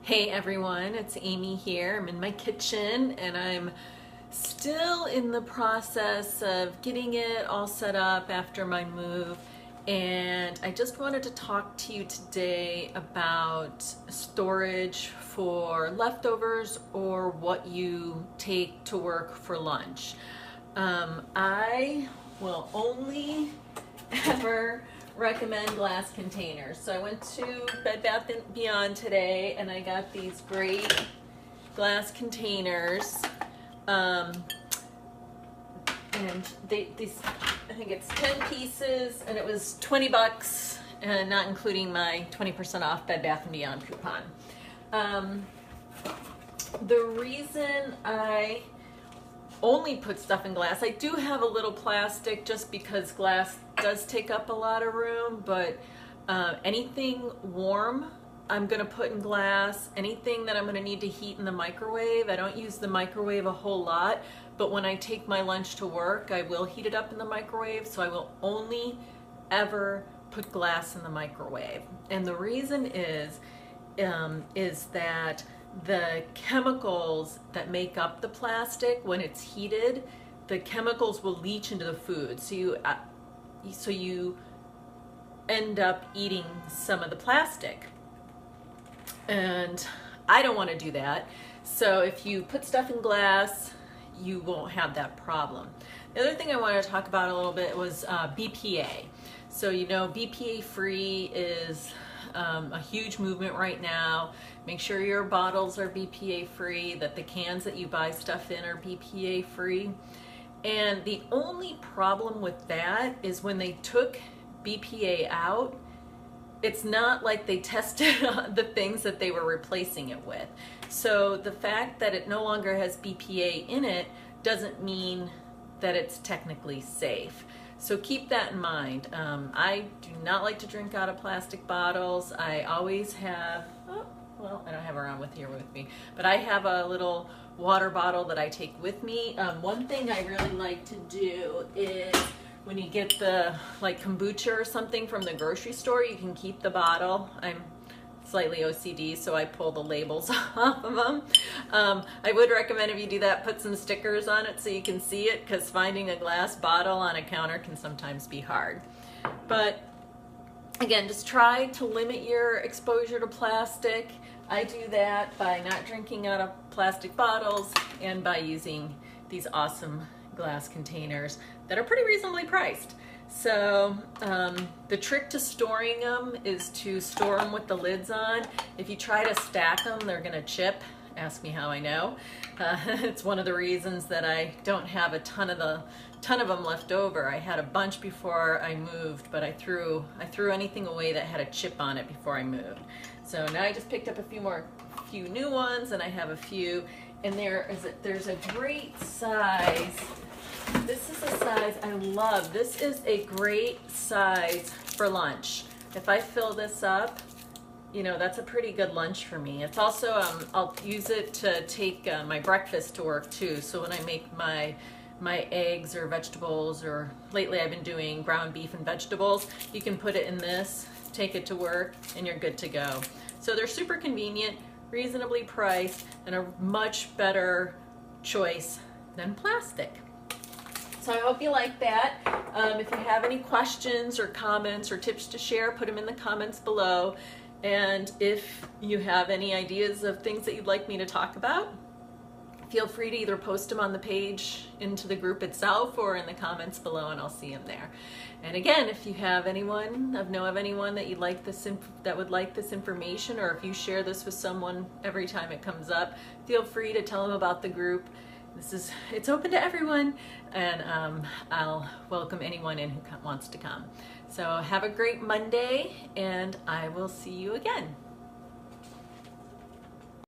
Hey everyone, it's Amy here. I'm in my kitchen and I'm still in the process of getting it all set up after my move. And I just wanted to talk to you today about storage for leftovers or what you take to work for lunch. I will only ever recommend glass containers. So I went to Bed Bath & Beyond today and I got these great glass containers. And these, I think it's 10 pieces and it was 20 bucks and not including my 20% off Bed Bath & Beyond coupon. The reason I only put stuff in glass, I do have a little plastic just because glass does take up a lot of room, but anything warm I'm gonna put in glass. Anything that I'm gonna need to heat in the microwave, I don't use the microwave a whole lot, but when I take my lunch to work I will heat it up in the microwave, so I will only ever put glass in the microwave. And the reason is that the chemicals that make up the plastic, when it's heated, the chemicals will leach into the food. So you end up eating some of the plastic. And I don't want to do that. So if you put stuff in glass, you won't have that problem. The other thing I wanted to talk about a little bit was BPA. So you know, BPA free is a huge movement right now. Make sure your bottles are BPA free, that the cans that you buy stuff in are BPA free. And the only problem with that is when they took BPA out, it's not like they tested the things that they were replacing it with. So the fact that it no longer has BPA in it doesn't mean that it's technically safe. So keep that in mind. I do not like to drink out of plastic bottles. I always have, well, I don't have her on here with me, but I have a little water bottle that I take with me. One thing I really like to do is when you get the like kombucha or something from the grocery store, you can keep the bottle. I'm slightly OCD, so I pull the labels off of them. I would recommend if you do that, put some stickers on it so you can see it, because finding a glass bottle on a counter can sometimes be hard. But again, just try to limit your exposure to plastic. I do that by not drinking out of plastic bottles and by using these awesome glass containers that are pretty reasonably priced. So the trick to storing them is to store them with the lids on. If you try to stack them, they're gonna chip. Ask me how I know. It's one of the reasons that I don't have a ton of them left over. I had a bunch before I moved, but I threw anything away that had a chip on it before I moved. So now I just picked up a few new ones, and I have a few. And there's a great size. This is a size I love. This is a great size for lunch. If I fill this up, you know, that's a pretty good lunch for me. It's also, I'll use it to take my breakfast to work too. So when I make my eggs or vegetables, or lately I've been doing ground beef and vegetables, you can put it in this, take it to work, and you're good to go. So they're super convenient, reasonably priced, and a much better choice than plastic. So I hope you like that. If you have any questions or comments or tips to share, put them in the comments below. And if you have any ideas of things that you'd like me to talk about, feel free to either post them on the page into the group itself or in the comments below, and I'll see them there. And again, if you have anyone, know of anyone that you'd like that would like this information, or if you share this with someone every time it comes up, feel free to tell them about the group. It's open to everyone, and I'll welcome anyone in who wants to come. So have a great Monday, and I will see you again.